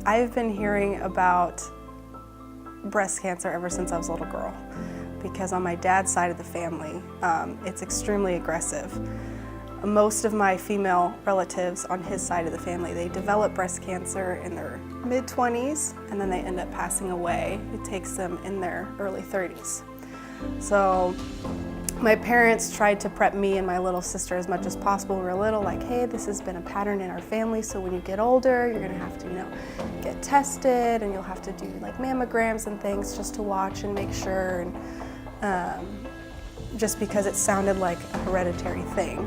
I've been hearing about breast cancer ever since I was a little girl, because on my dad's side of the family, it's extremely aggressive. Most of my female relatives on his side of the family, they develop breast cancer in their mid-20s and then they end up passing away. It takes them in their early 30s. So my parents tried to prep me and my little sister as much as possible. We were little, like, hey, this has been a pattern in our family, so when you get older, you're gonna have to, get tested, and you'll have to do like mammograms and things just to watch and make sure, and just because it sounded like a hereditary thing.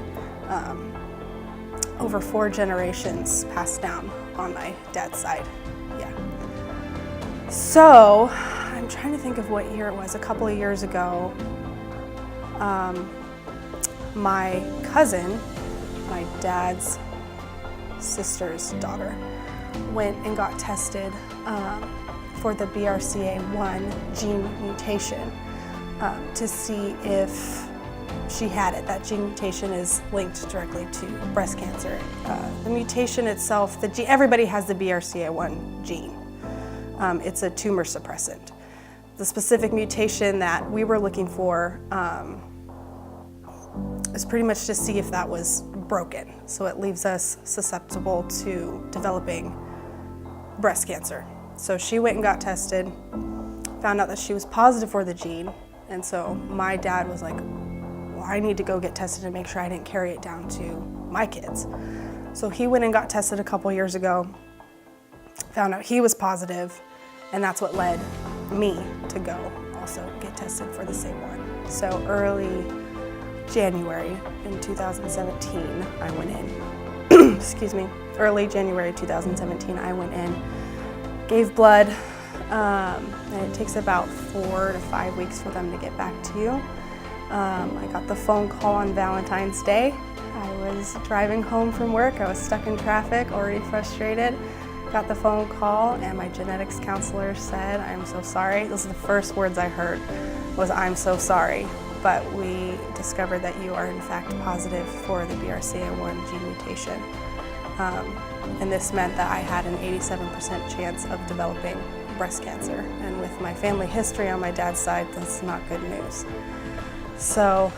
Over 4 generations passed down on my dad's side, yeah. So, I'm trying to think of what year it was. A couple of years ago, my cousin, my dad's sister's daughter, went and got tested for the BRCA1 gene mutation to see if she had it. That gene mutation is linked directly to breast cancer. The mutation itself, everybody has the BRCA1 gene. It's a tumor suppressant. The specific mutation that we were looking for is pretty much to see if that was broken. So it leaves us susceptible to developing breast cancer. So she went and got tested, found out that she was positive for the gene, and so my dad was like, well, I need to go get tested and make sure I didn't carry it down to my kids. So he went and got tested a couple years ago, found out he was positive, and that's what led me to go also get tested for the same one. So early January in 2017, I went in. Excuse me. Early January 2017, I went in, gave blood, and it takes about 4 to 5 weeks for them to get back to you. I got the phone call on Valentine's Day. I was driving home from work. I was stuck in traffic, already frustrated. Got the phone call, and my genetics counselor said, "I'm so sorry." Those are the first words I heard, was "I'm so sorry, but we discovered that you are in fact positive for the BRCA1 gene mutation." And this meant that I had an 87% chance of developing breast cancer. And with my family history on my dad's side, that's not good news. So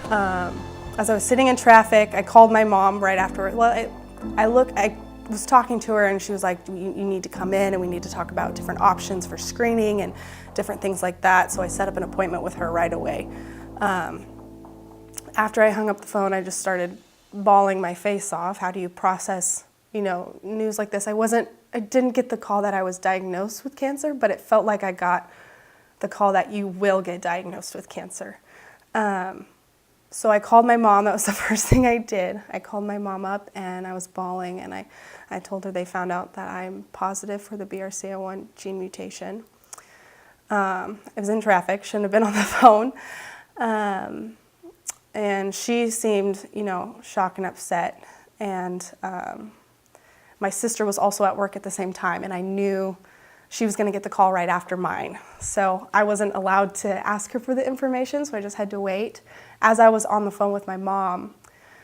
as I was sitting in traffic, I called my mom right after. Well, I was talking to her and she was like, you need to come in and we need to talk about different options for screening and different things like that. So I set up an appointment with her right away. After I hung up the phone, I just started bawling my face off. How do you process, news like this? I didn't get the call that I was diagnosed with cancer, but it felt like I got the call that you will get diagnosed with cancer. So I called my mom. That was the first thing I did. I called my mom up and I was bawling, and I told her they found out that I'm positive for the BRCA1 gene mutation. I was in traffic, shouldn't have been on the phone. And she seemed, shocked and upset. And my sister was also at work at the same time, and I knew she was going to get the call right after mine. So I wasn't allowed to ask her for the information, so I just had to wait. As I was on the phone with my mom,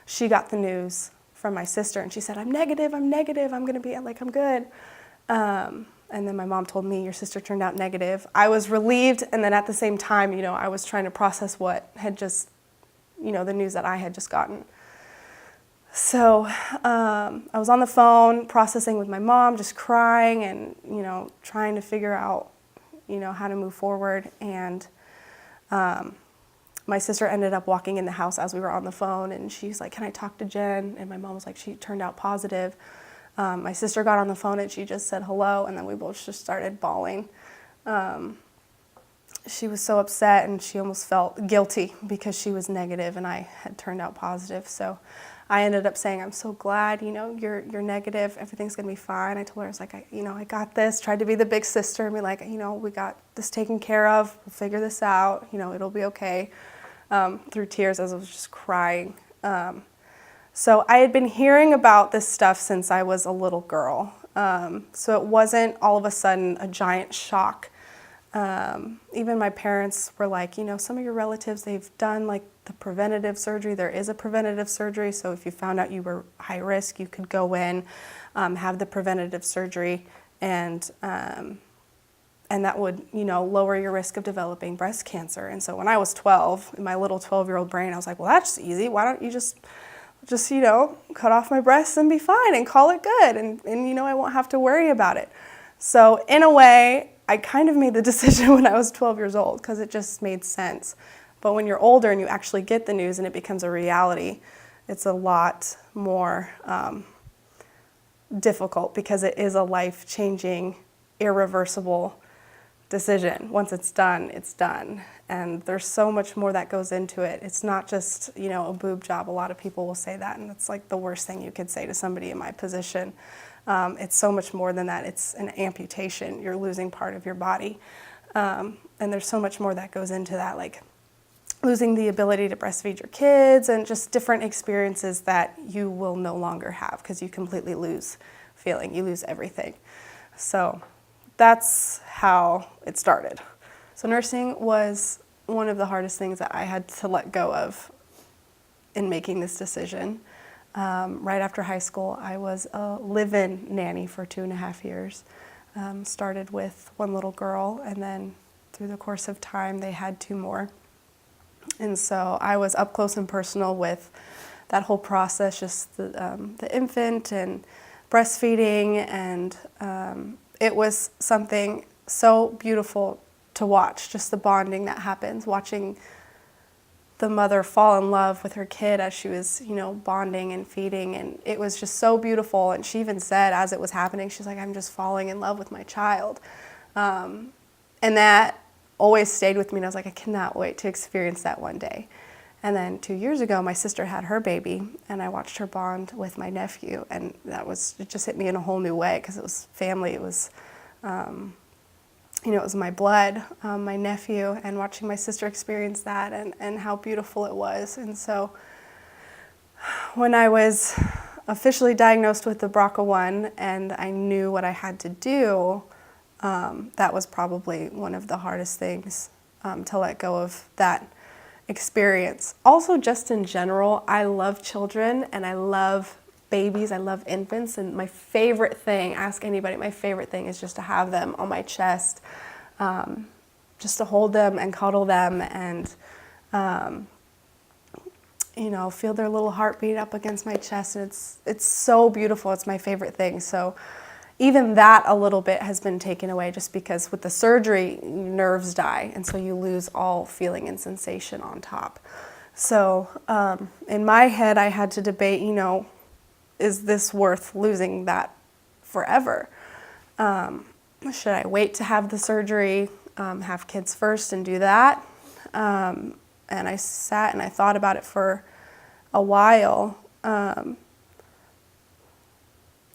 she got the news from my sister, and she said, I'm negative, I'm going to be, I'm good. And then my mom told me, your sister turned out negative. I was relieved, and then at the same time, I was trying to process what had just, the news that I had just gotten. So I was on the phone processing with my mom, just crying and, trying to figure out, how to move forward. And my sister ended up walking in the house as we were on the phone, and she's like, can I talk to Jen? And my mom was like, she turned out positive. My sister got on the phone and she just said hello, and then we both just started bawling. She was so upset, and she almost felt guilty because she was negative and I had turned out positive. So I ended up saying, I'm so glad, you're negative, everything's gonna be fine. I told her, I was like, I got this, tried to be the big sister and be like, we got this taken care of, we'll figure this out, it'll be okay, through tears as I was just crying. So I had been hearing about this stuff since I was a little girl. So it wasn't all of a sudden a giant shock. Even my parents were like, some of your relatives, they've done like the preventative surgery. There is a preventative surgery, so if you found out you were high risk, you could go in, have the preventative surgery, and that would, lower your risk of developing breast cancer. And so when I was 12, in my little 12-year-old brain, I was like, well, that's easy. Why don't you just cut off my breasts and be fine and call it good, and I won't have to worry about it. So in a way, I kind of made the decision when I was 12 years old because it just made sense. But when you're older and you actually get the news and it becomes a reality, it's a lot more difficult because it is a life-changing, irreversible decision. Once it's done, it's done. And there's so much more that goes into it. It's not just, a boob job. A lot of people will say that, and it's like the worst thing you could say to somebody in my position. It's so much more than that. It's an amputation. You're losing part of your body. And there's so much more that goes into that, like losing the ability to breastfeed your kids and just different experiences that you will no longer have because you completely lose feeling. You lose everything. So that's how it started. So nursing was one of the hardest things that I had to let go of in making this decision. Right after high school, I was a live-in nanny for 2.5 years. Started with one little girl, and then through the course of time, they had 2 more. And so I was up close and personal with that whole process, just the infant and breastfeeding, and it was something so beautiful to watch, just the bonding that happens, watching the mother fall in love with her kid as she was, bonding and feeding, and it was just so beautiful. And she even said as it was happening, she's like, I'm just falling in love with my child. And that always stayed with me, and I was like, I cannot wait to experience that one day. And then 2 years ago, my sister had her baby, and I watched her bond with my nephew, and it just hit me in a whole new way because it was family. It was, it was my blood, my nephew, and watching my sister experience that and how beautiful it was. And so when I was officially diagnosed with the BRCA1 and I knew what I had to do, that was probably one of the hardest things to let go of that experience. Also, just in general, I love children and I love babies, I love infants, and my favorite thing, ask anybody, my favorite thing is just to have them on my chest, just to hold them and cuddle them and, feel their little heartbeat up against my chest. And it's so beautiful. It's my favorite thing. So even that a little bit has been taken away just because with the surgery, nerves die, and so you lose all feeling and sensation on top. So in my head, I had to debate, is this worth losing that forever? Should I wait to have the surgery, have kids first and do that? And I sat and I thought about it for a while.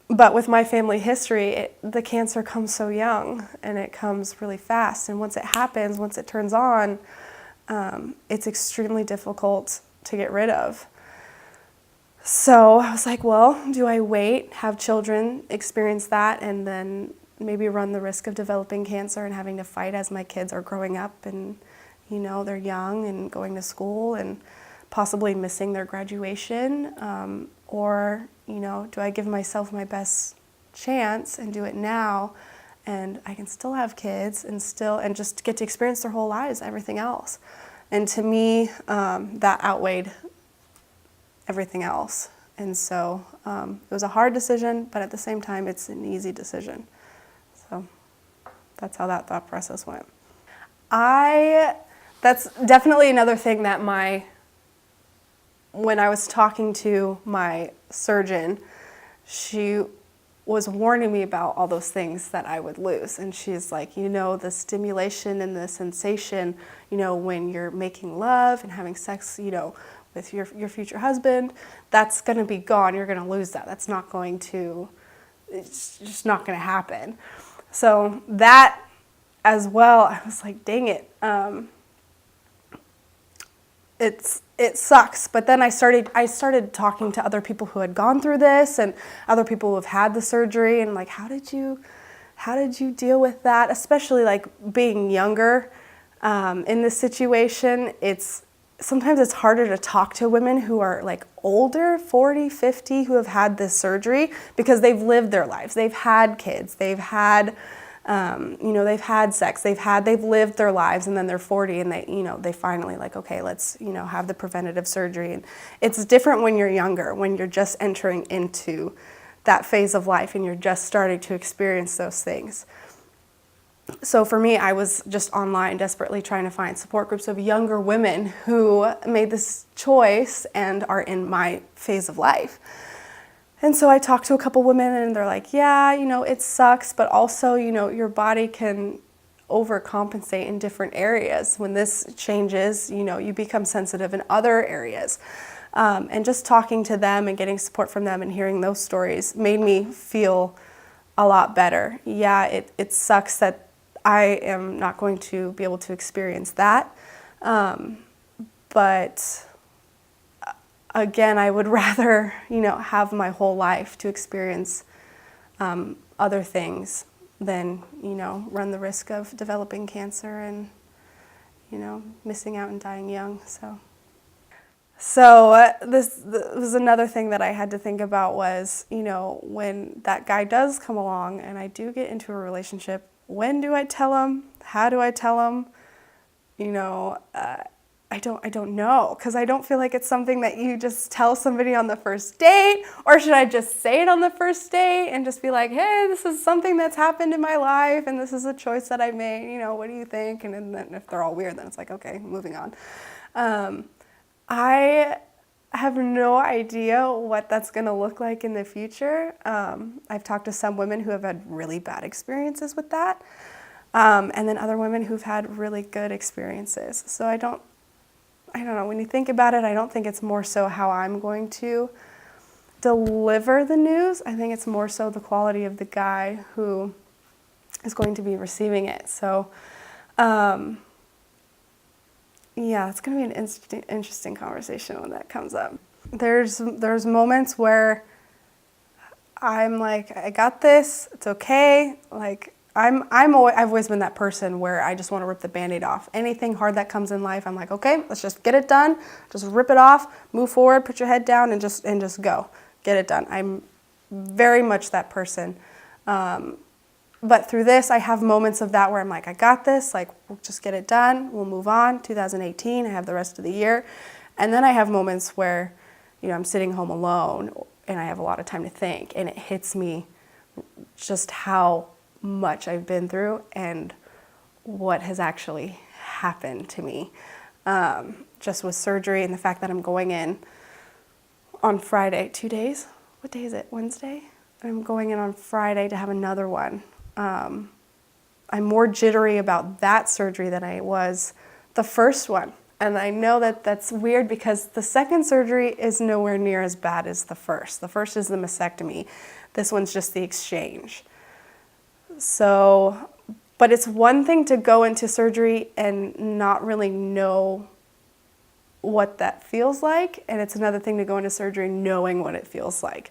But with my family history, the cancer comes so young and it comes really fast. And once it happens, once it turns on, it's extremely difficult to get rid of. So I was like, well, do I wait, have children experience that, and then maybe run the risk of developing cancer and having to fight as my kids are growing up and, they're young and going to school and possibly missing their graduation? Or, do I give myself my best chance and do it now, and I can still have kids and just get to experience their whole lives, everything else? And to me, that outweighed everything else. And so it was a hard decision, but at the same time, it's an easy decision. So that's how that thought process went. That's definitely another thing that when I was talking to my surgeon, she was warning me about all those things that I would lose. And she's like, the stimulation and the sensation, when you're making love and having sex, with your future husband, that's going to be gone. You're going to lose that. It's just not going to happen. So that as well, I was like, dang it. It sucks. But then I started talking to other people who had gone through this and other people who have had the surgery, and like, how did you deal with that? Especially like being younger in this situation, it's sometimes it's harder to talk to women who are like older, 40, 50, who have had this surgery, because they've lived their lives. They've had kids, they've had, they've had sex, they've lived their lives, and then they're 40 and they finally like, okay, let's, have the preventative surgery. And it's different when you're younger, when you're just entering into that phase of life and you're just starting to experience those things. So for me, I was just online desperately trying to find support groups of younger women who made this choice and are in my phase of life. And so I talked to a couple women and they're like, yeah, it sucks, but also, your body can overcompensate in different areas. When this changes, you become sensitive in other areas. And just talking to them and getting support from them and hearing those stories made me feel a lot better. Yeah, it sucks that I am not going to be able to experience that. But again, I would rather, have my whole life to experience other things than, run the risk of developing cancer and, missing out and dying young. So this was another thing that I had to think about was, when that guy does come along and I do get into a relationship, when do I tell him? How do I tell him? I don't know, because I don't feel like it's something that you just tell somebody on the first date, or should I just say it on the first date and just be like, hey, this is something that's happened in my life and this is a choice that I made, what do you think? And then if they're all weird, then it's like, okay, moving on. I have no idea what that's going to look like in the future. I've talked to some women who have had really bad experiences with that, and then other women who've had really good experiences. So I don't know, when you think about it, I don't think it's more so how I'm going to deliver the news. I think it's more so the quality of the guy who is going to be receiving it. So, yeah, it's going to be an interesting conversation when that comes up. There's moments where I'm like, I got this, it's okay. Like, I've always been that person where I just want to rip the Band-Aid off. Anything hard that comes in life, I'm like, okay, let's just get it done. Just rip it off, move forward, put your head down, and just go. Get it done. I'm very much that person. But through this, I have moments of that where I'm like, I got this, like, we'll just get it done, we'll move on. 2018, I have the rest of the year. And then I have moments where, I'm sitting home alone and I have a lot of time to think, and it hits me just how much I've been through and what has actually happened to me. Just with surgery and the fact that I'm going in on Friday, 2 days? What day is it? Wednesday? I'm going in on Friday to have another one. I'm more jittery about that surgery than I was the first one. And I know that that's weird because the second surgery is nowhere near as bad as the first. The first is the mastectomy. This one's just the exchange. So, but it's one thing to go into surgery and not really know what that feels like, and it's another thing to go into surgery knowing what it feels like.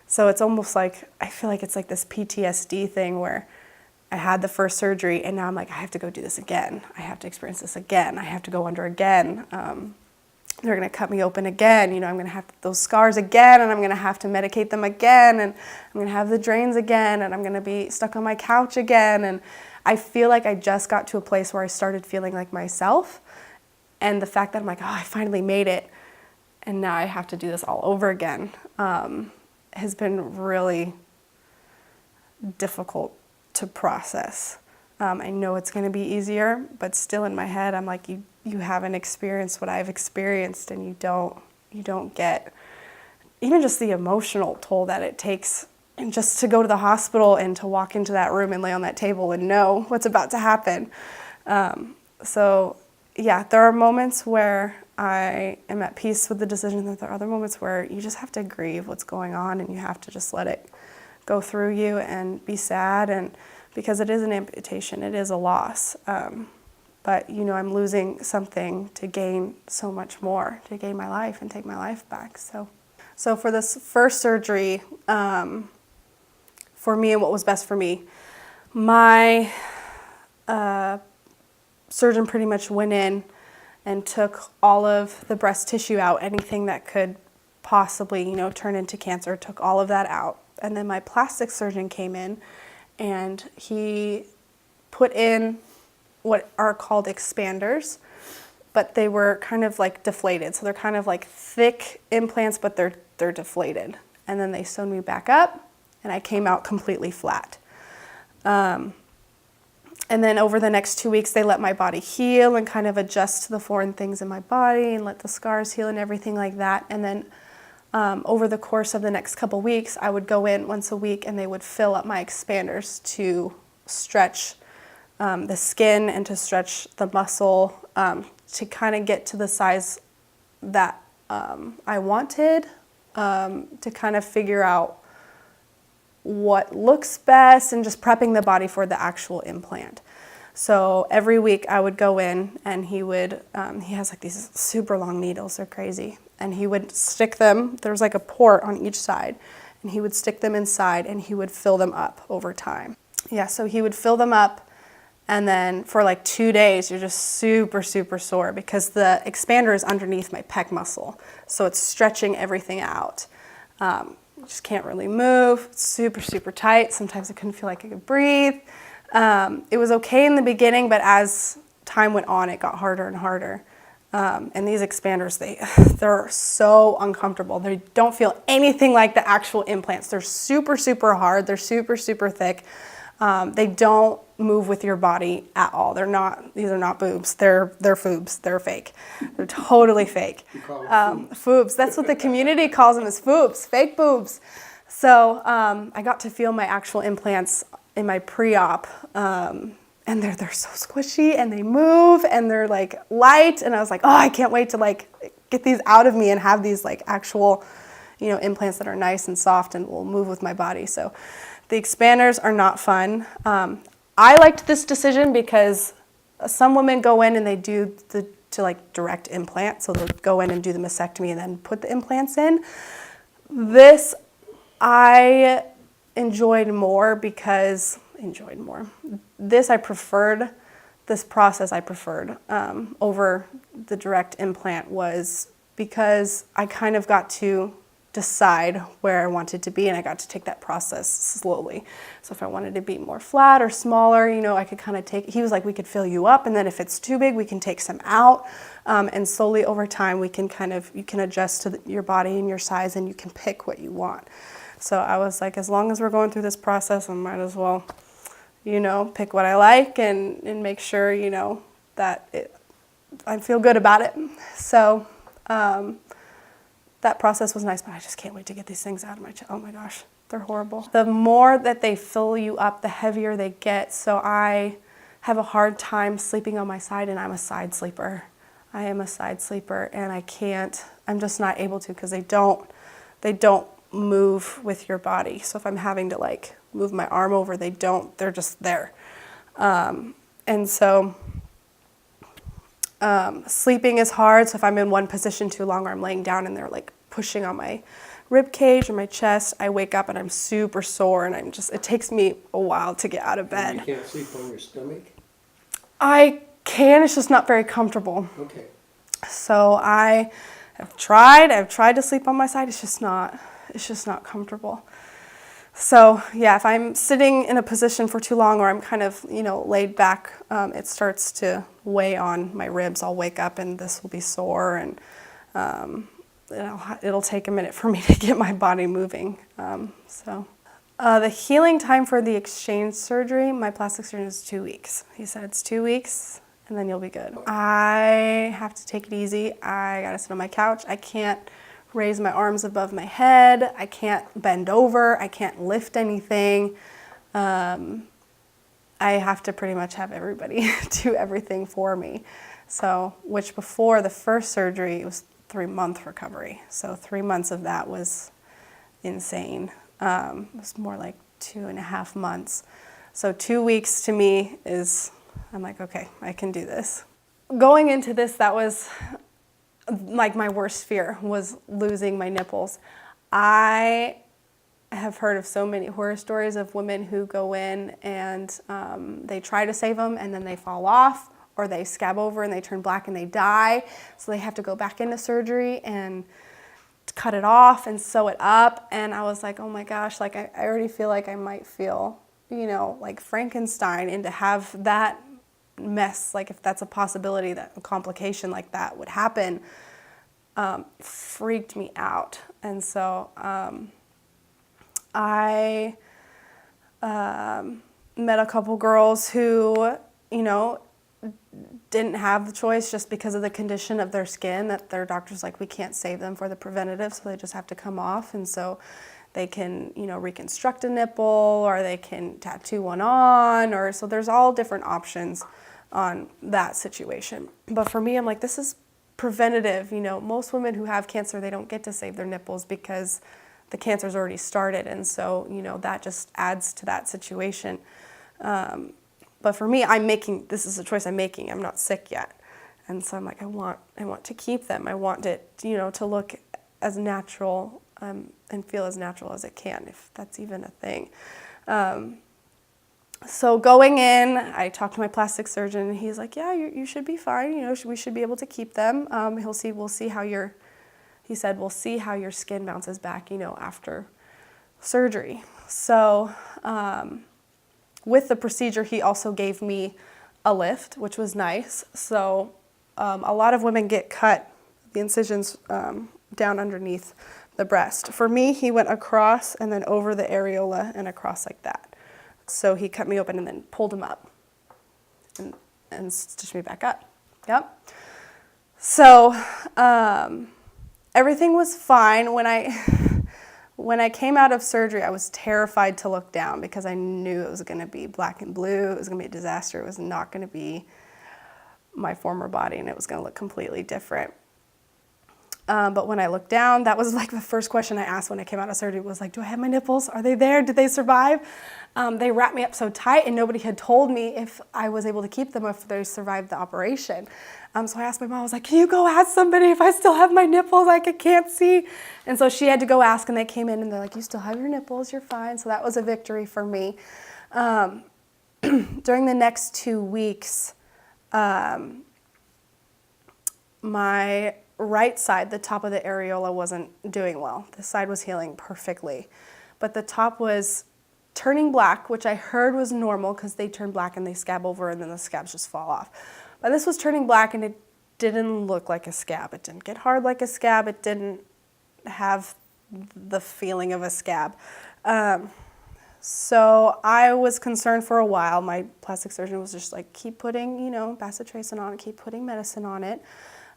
So it's almost like, I feel like it's like this PTSD thing where I had the first surgery and now I'm like, I have to go do this again. I have to experience this again. I have to go under again. They're going to cut me open again. I'm going to have those scars again, and I'm going to have to medicate them again, and I'm going to have the drains again, and I'm going to be stuck on my couch again. And I feel like I just got to a place where I started feeling like myself. And the fact that I'm like, oh, I finally made it, and now I have to do this all over again, has been really difficult to process. I know it's going to be easier, but still in my head, I'm like, you haven't experienced what I've experienced, and you don't get even just the emotional toll that it takes, and just to go to the hospital and to walk into that room and lay on that table and know what's about to happen. So yeah, there are moments where I am at peace with the decision, and there are other moments where you just have to grieve what's going on, and you have to just let it go through you and be sad, and because it is an amputation, it is a loss. But I'm losing something to gain so much more, to gain my life and take my life back. So for this first surgery, for me and what was best for me, my surgeon pretty much went in and took all of the breast tissue out, anything that could possibly, turn into cancer, took all of that out. And then my plastic surgeon came in and he put in what are called expanders, but they were kind of like deflated. So they're kind of like thick implants, but they're deflated. And then they sewed me back up and I came out completely flat. And then over the next 2 weeks, they let my body heal and kind of adjust to the foreign things in my body and let the scars heal and everything like that. And then over the course of the next couple weeks, I would go in once a week and they would fill up my expanders to stretch the skin and to stretch the muscle to kind of get to the size that I wanted, to kind of figure out what looks best and just prepping the body for the actual implant. So every week I would go in and he would, he has like these super long needles, they're crazy. And he would stick them, there's like a port on each side, and he would stick them inside and he would fill them up over time. Yeah, so he would fill them up and then for like 2 days you're just super, super sore because the expander is underneath my pec muscle. So it's stretching everything out. Just can't really move. It's super, super tight. Sometimes I couldn't feel like I could breathe. It was okay in the beginning, but as time went on, it got harder and harder. And these expanders, they're so uncomfortable. They don't feel anything like the actual implants. They're super, super hard. They're super, super thick. They don't move with your body at all. These are not boobs. They're foobs. They're fake. They're totally fake. Foobs. That's what the community calls them, is foobs, fake boobs. So I got to feel my actual implants in my pre-op, and they're so squishy and they move and they're like light. And I was like, oh, I can't wait to like get these out of me and have these like actual, implants that are nice and soft and will move with my body. So the expanders are not fun. I liked this decision because some women go in and they do like direct implant. So they'll go in and do the mastectomy and then put the implants in. This I enjoyed more. This process I preferred over the direct implant, was because I kind of got to decide where I wanted to be and I got to take that process slowly. So if I wanted to be more flat or smaller, I could kind of he was like, we could fill you up, and then if it's too big, we can take some out. And slowly over time, you can adjust to your body and your size and you can pick what you want. So I was like, as long as we're going through this process, I might as well, pick what I like and make sure, that I feel good about it. So that process was nice, but I just can't wait to get these things out of my chest. Oh my gosh, they're horrible. The more that they fill you up, the heavier they get. So I have a hard time sleeping on my side, and I'm a side sleeper. I am a side sleeper, and I'm just not able to because they don't move with your body. So if I'm having to like move my arm over, they're just there. And so sleeping is hard. So if I'm in one position too long or I'm laying down and they're like pushing on my rib cage or my chest, I wake up and I'm super sore and it takes me a while to get out of bed. And you can't sleep on your stomach? I can, it's just not very comfortable. Okay. So I've tried to sleep on my side, it's just not comfortable. So yeah, if I'm sitting in a position for too long or I'm kind of, laid back, it starts to weigh on my ribs. I'll wake up and this will be sore, and it'll take a minute for me to get my body moving. The healing time for the exchange surgery, my plastic surgeon, is 2 weeks. He said it's 2 weeks and then you'll be good. I have to take it easy. I gotta sit on my couch. I can't raise my arms above my head. I can't bend over. I can't lift anything. I have to pretty much have everybody do everything for me. So, which before the first surgery, it was 3-month recovery. So 3 months of that was insane. It was more like 2.5 months. So 2 weeks to me I'm like, okay, I can do this. Going into this, that was like my worst fear, was losing my nipples. I have heard of so many horror stories of women who go in and they try to save them and then they fall off, or they scab over and they turn black and they die. So they have to go back into surgery and cut it off and sew it up. And I was like, oh my gosh, like I already feel like I might feel, you know, like Frankenstein, and to have that mess, like if that's a possibility that a complication like that would happen, freaked me out. And so I met a couple girls who, you know, didn't have the choice just because of the condition of their skin, that their doctor's like, we can't save them for the preventative, so they just have to come off. And so they can, you know, reconstruct a nipple, or they can tattoo one on, or so there's all different options on that situation. But for me, I'm like, this is preventative. You know, most women who have cancer, they don't get to save their nipples because the cancer's already started. And so, you know, that just adds to that situation. But for me, this is a choice I'm making. I'm not sick yet. And so I'm like, I want to keep them. I want it, you know, to look as natural and feel as natural as it can, if that's even a thing. So going in, I talked to my plastic surgeon, and he's like, yeah, you should be fine. You know, we should be able to keep them. We'll see how your skin bounces back, you know, after surgery. So, with the procedure, he also gave me a lift, which was nice. So a lot of women get cut, the incisions down underneath the breast. For me, he went across and then over the areola and across like that. So he cut me open and then pulled him up and stitched me back up. Yep. So everything was fine. When I came out of surgery, I was terrified to look down because I knew it was going to be black and blue. It was going to be a disaster. It was not going to be my former body, and it was going to look completely different. But when I looked down, that was like the first question I asked when I came out of surgery was like, do I have my nipples? Are they there? Did they survive? They wrapped me up so tight, and nobody had told me if I was able to keep them, if they survived the operation. So I asked my mom, I was like, can you go ask somebody if I still have my nipples? I can't see. And so she had to go ask, and they came in and they're like, you still have your nipples, you're fine. So that was a victory for me. During the next 2 weeks, my right side, the top of the areola, wasn't doing well. The side was healing perfectly, but the top was turning black, which I heard was normal because they turn black and they scab over and then the scabs just fall off. But this was turning black and it didn't look like a scab. It didn't get hard like a scab. It didn't have the feeling of a scab. So I was concerned for a while. My plastic surgeon was just like, keep putting, you know, bacitracin on it, keep putting medicine on it.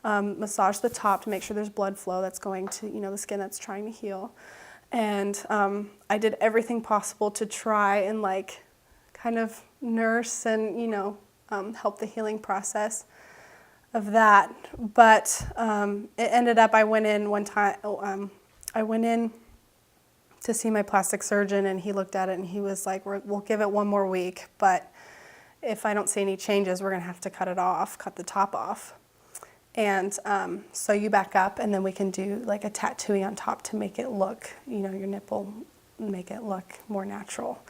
Massage the top to make sure there's blood flow that's going to, you know, the skin that's trying to heal. And I did everything possible to try and like kind of nurse and, you know, help the healing process of that. But it ended up, I went in one time, I went in to see my plastic surgeon, and he looked at it and he was like, we'll give it one more week, but if I don't see any changes, we're gonna have to cut the top off. And sew you back up, and then we can do like a tattooing on top to make it look, you know, your nipple, make it look more natural.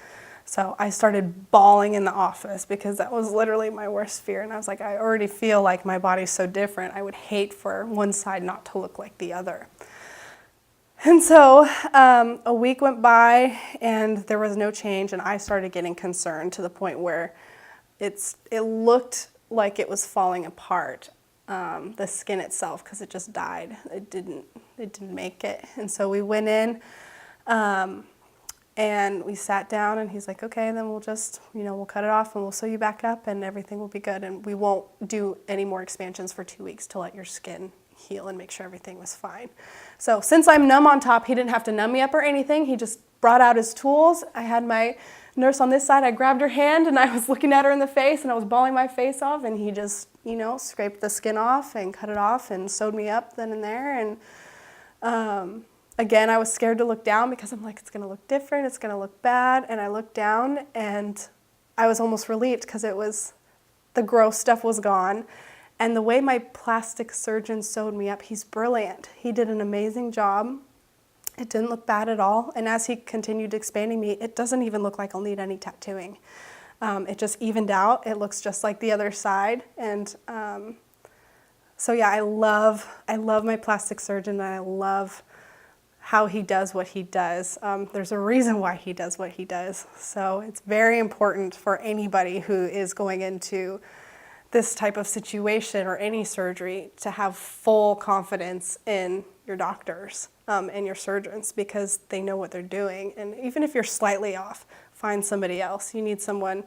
So I started bawling in the office because that was literally my worst fear. And I was like, I already feel like my body's so different. I would hate for one side not to look like the other. And so a week went by and there was no change, and I started getting concerned to the point where it looked like it was falling apart. The skin itself, because it just died. It didn't make it. And so we went in and we sat down, and he's like, okay, then we'll just, you know, we'll cut it off and we'll sew you back up and everything will be good. And we won't do any more expansions for 2 weeks to let your skin heal and make sure everything was fine. So since I'm numb on top, he didn't have to numb me up or anything. He just brought out his tools. I had my nurse on this side. I grabbed her hand and I was looking at her in the face and I was bawling my face off, and he just, you know, scraped the skin off and cut it off and sewed me up then and there. And again, I was scared to look down because I'm like, it's gonna look different, it's gonna look bad. And I looked down and I was almost relieved because the gross stuff was gone. And the way my plastic surgeon sewed me up, he's brilliant. He did an amazing job. It didn't look bad at all. And as he continued expanding me, it doesn't even look like I'll need any tattooing. It just evened out. It looks just like the other side. And so yeah, I love my plastic surgeon, and I love how he does what he does. There's a reason why he does what he does. So it's very important for anybody who is going into this type of situation or any surgery to have full confidence in your doctors and your surgeons, because they know what they're doing. And even if you're slightly off, find somebody else. You need someone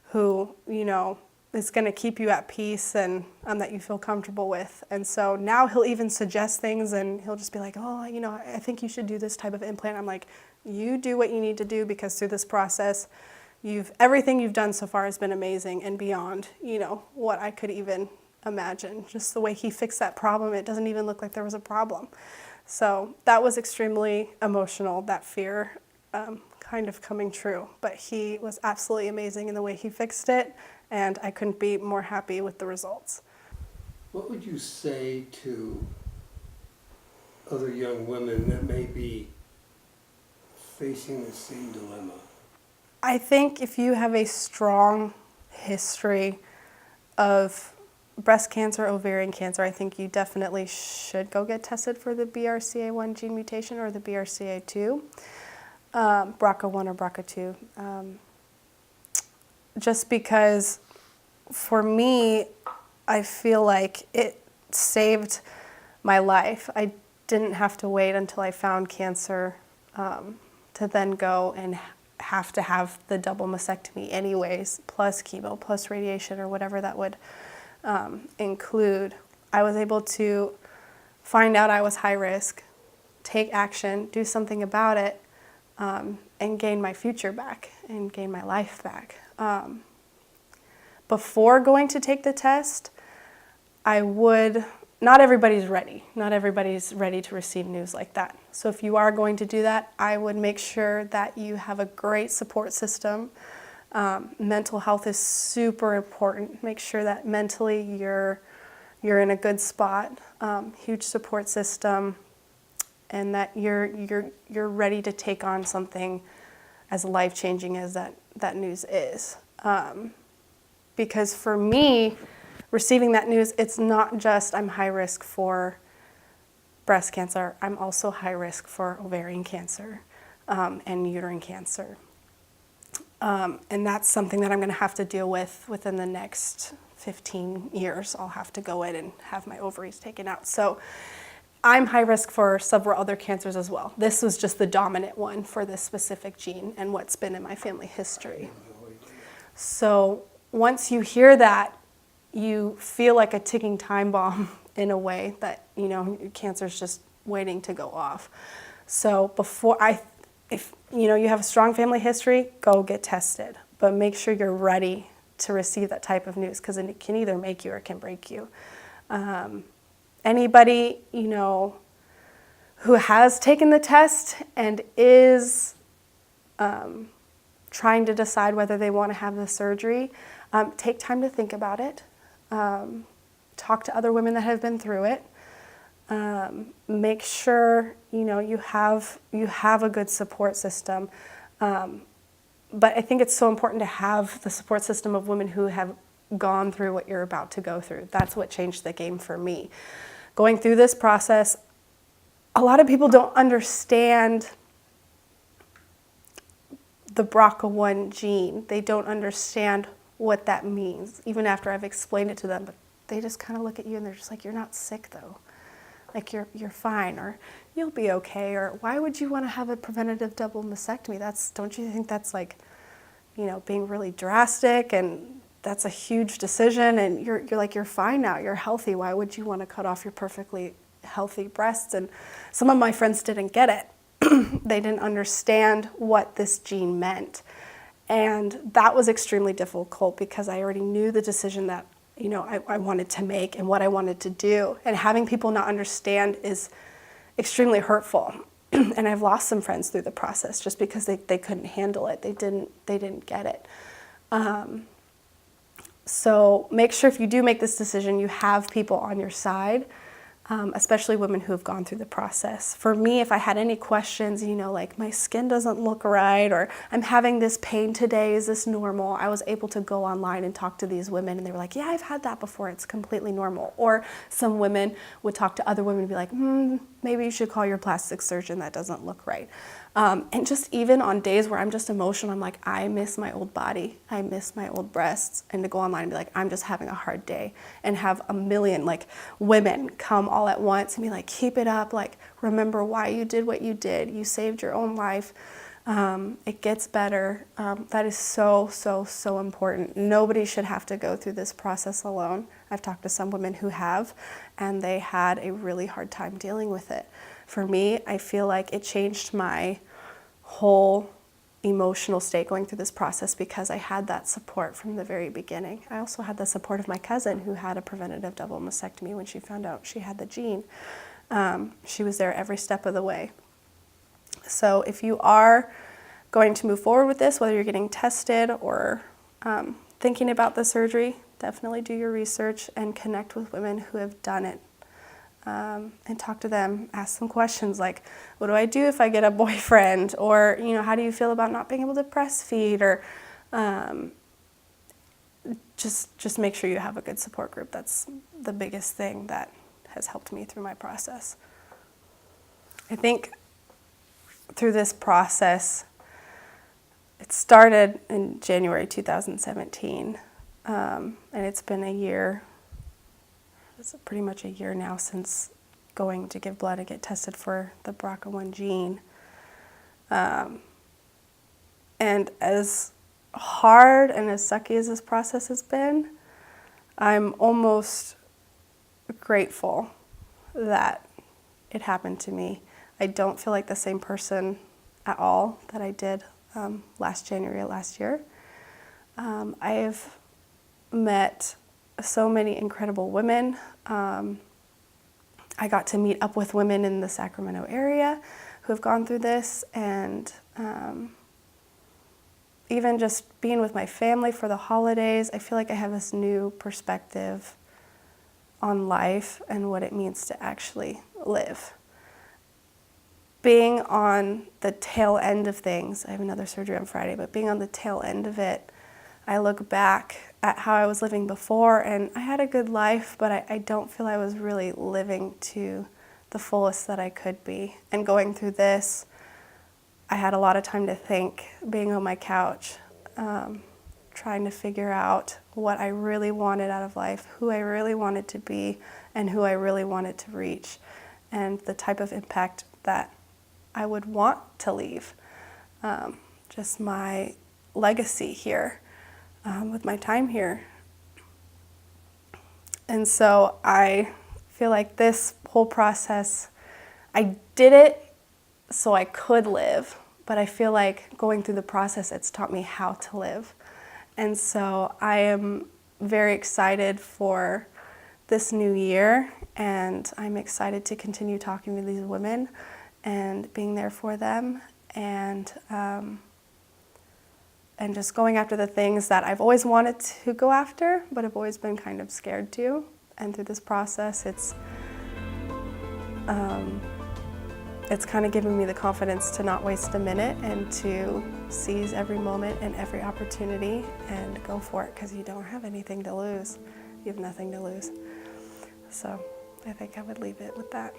who, you know, is going to keep you at peace and that you feel comfortable with. And so now he'll even suggest things, and he'll just be like, oh, you know, I think you should do this type of implant. I'm like, you do what you need to do, because through this process, everything you've done so far has been amazing and beyond, you know, what I could even imagine. Just the way he fixed that problem, it doesn't even look like there was a problem. So that was extremely emotional, that fear kind of coming true. But he was absolutely amazing in the way he fixed it, and I couldn't be more happy with the results. What would you say to other young women that may be facing the same dilemma? I think if you have a strong history of breast cancer, ovarian cancer, I think you definitely should go get tested for the BRCA1 gene mutation or the BRCA2, BRCA1 or BRCA2. Just because for me, I feel like it saved my life. I didn't have to wait until I found cancer to then go and have to have the double mastectomy anyways, plus chemo, plus radiation, or whatever that would include. I was able to find out I was high risk, take action, do something about it, and gain my future back and gain my life back. Before going to take the test, not everybody's ready. Not everybody's ready to receive news like that. So if you are going to do that, I would make sure that you have a great support system. Mental health is super important. Make sure that mentally you're in a good spot, huge support system, and that you're ready to take on something as life-changing as that news is. Because for me, receiving that news, it's not just I'm high risk for breast cancer, I'm also high risk for ovarian cancer and uterine cancer. And that's something that I'm going to have to deal with within the next 15 years. I'll have to go in and have my ovaries taken out. So I'm high risk for several other cancers as well. This was just the dominant one for this specific gene and what's been in my family history. So once you hear that, you feel like a ticking time bomb in a way that, you know, cancer's just waiting to go off. So if you know you have a strong family history, go get tested, but make sure you're ready to receive that type of news, because it can either make you or it can break you. Anybody, you know, who has taken the test and is trying to decide whether they want to have the surgery, take time to think about it. Talk to other women that have been through it. Make sure you know you have a good support system. But I think it's so important to have the support system of women who have gone through what you're about to go through. That's what changed the game for me. Going through this process, a lot of people don't understand the BRCA1 gene. They don't understand what that means, even after I've explained it to them. But they just kind of look at you and they're just like, you're not sick though. Like you're fine, or you'll be okay, or why would you want to have a preventative double mastectomy? Don't you think that's like, you know, being really drastic, and that's a huge decision, and you're like, you're fine now, you're healthy. Why would you want to cut off your perfectly healthy breasts? And some of my friends didn't get it. They didn't understand what this gene meant. And that was extremely difficult, because I already knew the decision that, you know, I wanted to make and what I wanted to do. And having people not understand is extremely hurtful. And I've lost some friends through the process just because they couldn't handle it. They didn't get it. So make sure if you do make this decision, you have people on your side. especially women who have gone through the process. For me, if I had any questions, like my skin doesn't look right, or I'm having this pain today, is this normal? I was able to go online and talk to these women, and they were like, yeah, I've had that before, it's completely normal. Or some women would talk to other women and be like, maybe you should call your plastic surgeon, that doesn't look right. And just even on days where I'm just emotional, I'm like, I miss my old body, I miss my old breasts, and to go online and be like, I'm just having a hard day, and have a million women come all at once and be like, keep it up, remember why you did what you did, you saved your own life, it gets better. That is so, so, so important. Nobody should have to go through this process alone. I've talked to some women who have, and they had a really hard time dealing with it. For me, I feel like it changed my whole emotional state going through this process because I had that support from the very beginning. I also had the support of my cousin who had a preventative double mastectomy when she found out she had the gene. She was there every step of the way. So if you are going to move forward with this, whether you're getting tested or thinking about the surgery, definitely do your research and connect with women who have done it. And talk to them, ask them questions like, what do I do if I get a boyfriend? Or, how do you feel about not being able to breastfeed? Or just make sure you have a good support group. That's the biggest thing that has helped me through my process. I think through this process, it started in January 2017, and it's been a year. It's pretty much a year now since going to give blood and get tested for the BRCA gene. And as hard and as sucky as this process has been, I'm almost grateful that it happened to me. I don't feel like the same person at all that I did last January last year. I have met so many incredible women. I got to meet up with women in the Sacramento area who have gone through this, and even just being with my family for the holidays, I feel like I have this new perspective on life and what it means to actually live. Being on the tail end of things, I have another surgery on Friday, but being on the tail end of it, I look back at how I was living before, and I had a good life, but I don't feel I was really living to the fullest that I could be. And going through this, I had a lot of time to think, being on my couch, trying to figure out what I really wanted out of life, who I really wanted to be, and who I really wanted to reach, and the type of impact that I would want to leave. Just my legacy here. With my time here. And so I feel like this whole process, I did it so I could live, but I feel like going through the process, it's taught me how to live. And so I am very excited for this new year, and I'm excited to continue talking to these women and being there for them, and just going after the things that I've always wanted to go after, but I've always been kind of scared to. And through this process, it's kind of given me the confidence to not waste a minute and to seize every moment and every opportunity and go for it, because you don't have anything to lose. You have nothing to lose. So I think I would leave it with that.